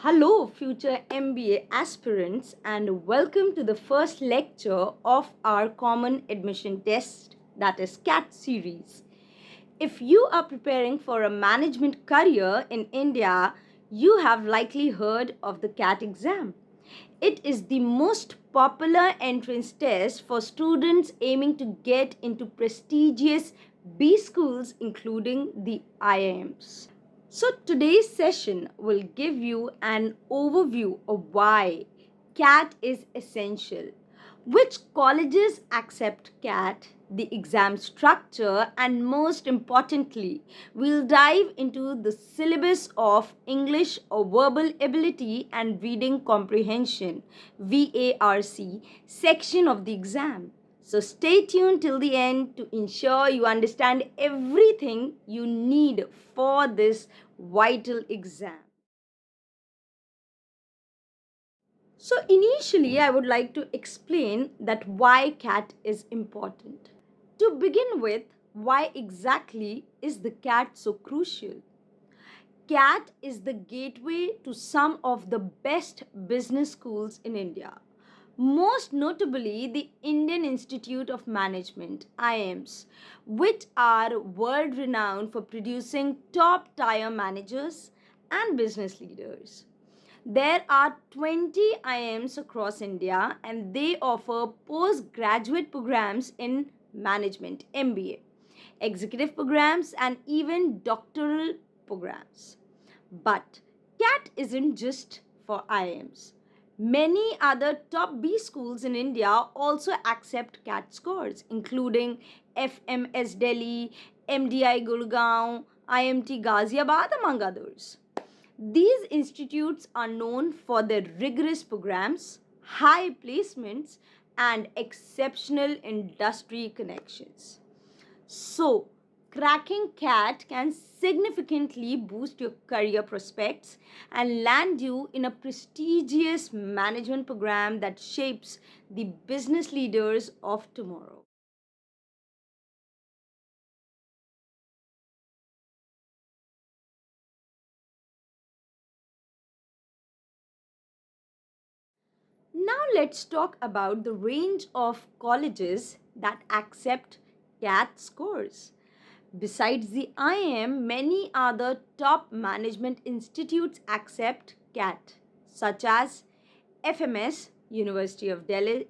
Hello, future MBA aspirants, and welcome to the first lecture of our common admission test, that is CAT series. If you are preparing for a management career in India, you have likely heard of the CAT exam. It is the most popular entrance test for students aiming to get into prestigious B schools, including the IIMs. So, today's session will give you an overview of why CAT is essential, which colleges accept CAT, the exam structure, and most importantly, we'll dive into the syllabus of English or verbal ability and reading comprehension VARC section of the exam. So stay tuned till the end to ensure you understand everything you need for this vital exam. So initially I would like to explain that why CAT is important. To begin with, why exactly is the CAT so crucial? CAT is the gateway to some of the best business schools in India. Most notably, the Indian Institute of Management, IIMs, which are world renowned for producing top tier managers and business leaders. There are 20 IIMs across India and they offer postgraduate programs in management, MBA, executive programs, and even doctoral programs. But CAT isn't just for IIMs. Many other top B schools in India also accept CAT scores, including FMS Delhi, MDI Gurgaon, IMT Ghaziabad, among others. These institutes are known for their rigorous programs, high placements, and exceptional industry connections. So, cracking CAT can significantly boost your career prospects and land you in a prestigious management program that shapes the business leaders of tomorrow. Now let's talk about the range of colleges that accept CAT scores. Besides the IIM, many other top management institutes accept CAT, such as FMS, University of Delhi,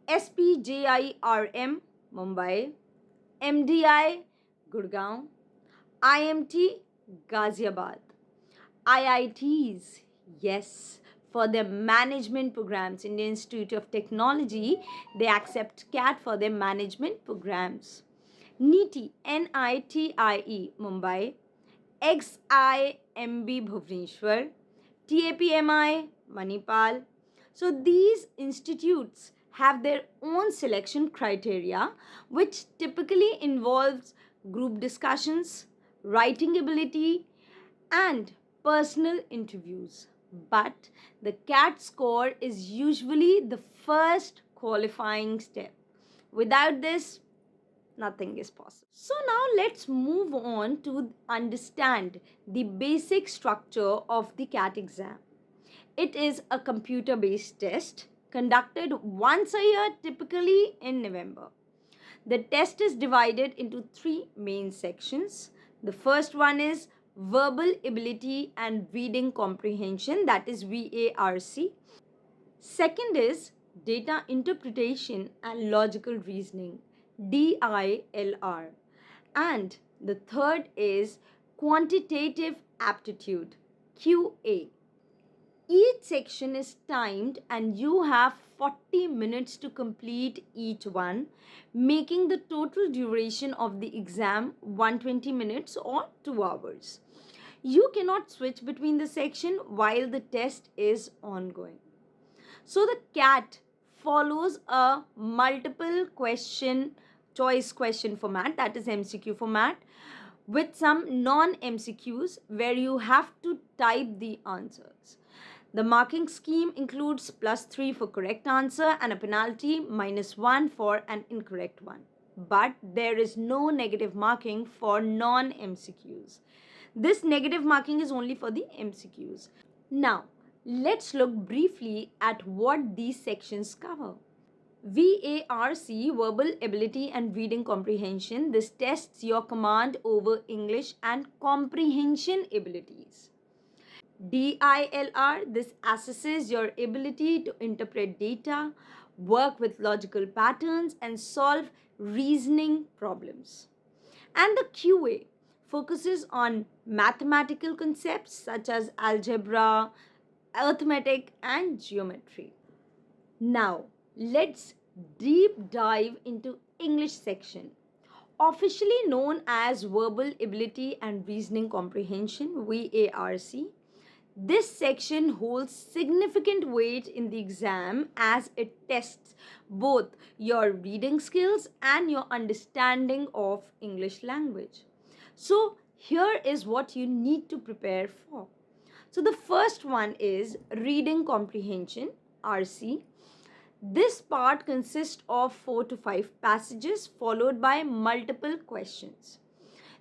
SPJIRM, Mumbai, MDI, Gurgaon, IMT, Ghaziabad, IITs, yes, for their management programs. Indian Institute of Technology, they accept CAT for their management programs. NITI, NITIE, Mumbai, XIMB, Bhubaneswar, TAPMI, Manipal. So these institutes have their own selection criteria, which typically involves group discussions, writing ability, and personal interviews. But the CAT score is usually the first qualifying step. Without this, nothing is possible. So now let's move on to understand the basic structure of the CAT exam. It is a computer based test conducted once a year, typically in November. The test is divided into three main sections. The first one is verbal ability and reading comprehension, that is VARC. Second is data interpretation and logical reasoning, DILR. And the third is quantitative aptitude, QA. Each section is timed and you have 40 minutes to complete each one, making the total duration of the exam 120 minutes or 2 hours. You cannot switch between the section while the test is ongoing. So the CAT follows a multiple question choice question format, that is MCQ format, with some non MCQs where you have to type the answers. The marking scheme includes +3 for correct answer and a penalty -1 for an incorrect one. But there is no negative marking for non MCQs. This negative marking is only for the MCQs. Now, let's look briefly at what these sections cover. VARC, verbal ability and reading comprehension. This tests your command over English and comprehension abilities. DILR, this assesses your ability to interpret data, work with logical patterns, and solve reasoning problems. And the QA focuses on mathematical concepts such as algebra, arithmetic, and geometry. Now, let's deep dive into English section. Officially known as Verbal Ability and Reasoning Comprehension, VARC, this section holds significant weight in the exam as it tests both your reading skills and your understanding of English language. So, here is what you need to prepare for. So, the first one is reading comprehension, RC. This part consists of 4 to 5 passages followed by multiple questions.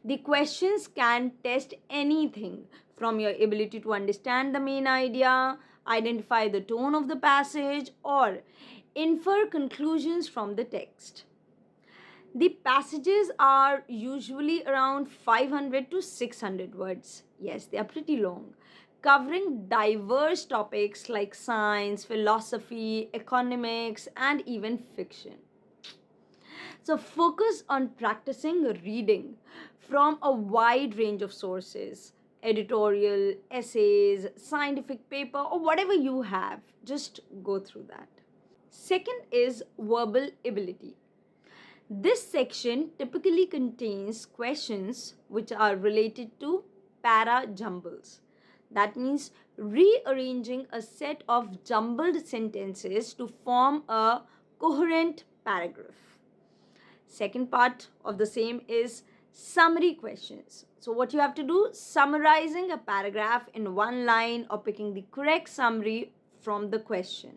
The questions can test anything from your ability to understand the main idea, identify the tone of the passage, or infer conclusions from the text. The passages are usually around 500 to 600 words. Yes, they are pretty long, covering diverse topics like science, philosophy, economics, and even fiction. So, focus on practicing reading from a wide range of sources, editorial, essays, scientific paper, or whatever you have. Just go through that. Second is verbal ability. This section typically contains questions which are related to para jumbles. That means rearranging a set of jumbled sentences to form a coherent paragraph. Second part of the same is summary questions. So what you have to do, summarizing a paragraph in one line or picking the correct summary from the question.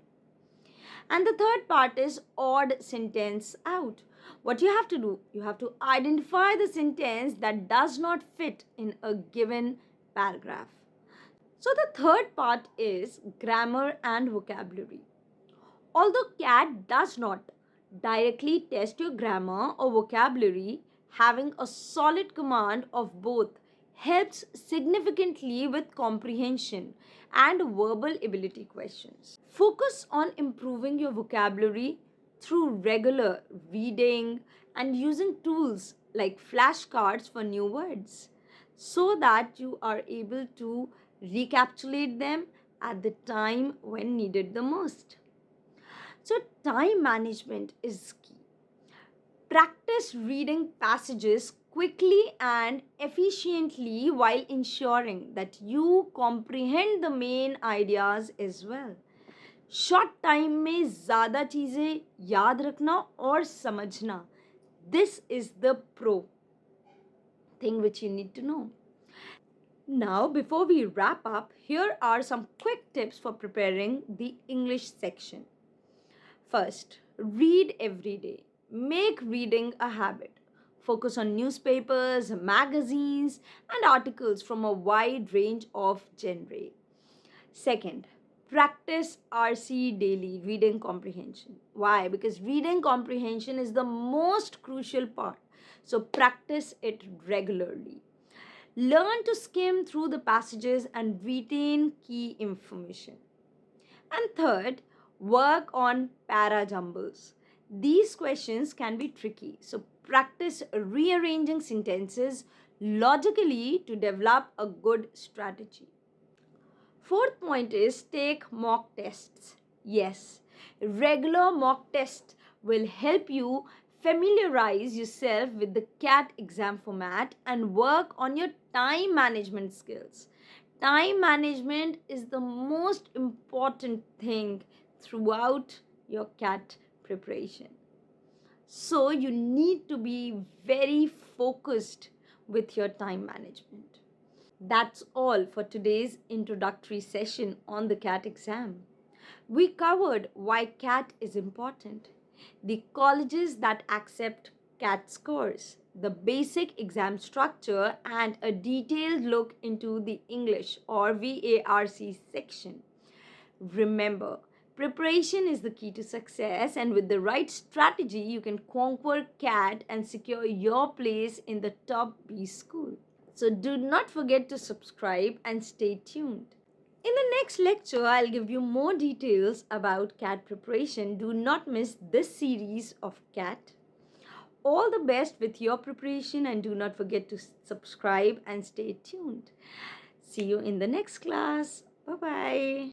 And the third part is odd sentence out. What you have to do, you have to identify the sentence that does not fit in a given paragraph. So the third part is grammar and vocabulary. Although CAT does not directly test your grammar or vocabulary, having a solid command of both helps significantly with comprehension and verbal ability questions. Focus on improving your vocabulary through regular reading and using tools like flashcards for new words so that you are able to recapitulate them at the time when needed the most. So, time management is key. Practice reading passages quickly and efficiently while ensuring that you comprehend the main ideas as well. Short time में ज़्यादा चीज़ें याद रखना और समझना, this is the pro thing which you need to know. Now, before we wrap up, here are some quick tips for preparing the English section. First, read every day. Make reading a habit. Focus on newspapers, magazines, and articles from a wide range of genre. Second, practice RC daily, reading comprehension. Why? Because reading comprehension is the most crucial part. So practice it regularly. Learn to skim through the passages and retain key information. And third, work on para jumbles. These questions can be tricky, so practice rearranging sentences logically to develop a good strategy. Fourth point is take mock tests. Yes, regular mock tests will help you familiarize yourself with the CAT exam format and work on your time management skills. Time management is the most important thing throughout your CAT preparation. So you need to be very focused with your time management. That's all for today's introductory session on the CAT exam. We covered why CAT is important, the colleges that accept CAT scores, the basic exam structure, and a detailed look into the English or VARC section. Remember, preparation is the key to success, and with the right strategy, you can conquer CAT and secure your place in the top B school. So, do not forget to subscribe and stay tuned. In the next lecture, I'll give you more details about CAT preparation. Do not miss this series of CAT. All the best with your preparation, and do not forget to subscribe and stay tuned. See you in the next class. Bye bye.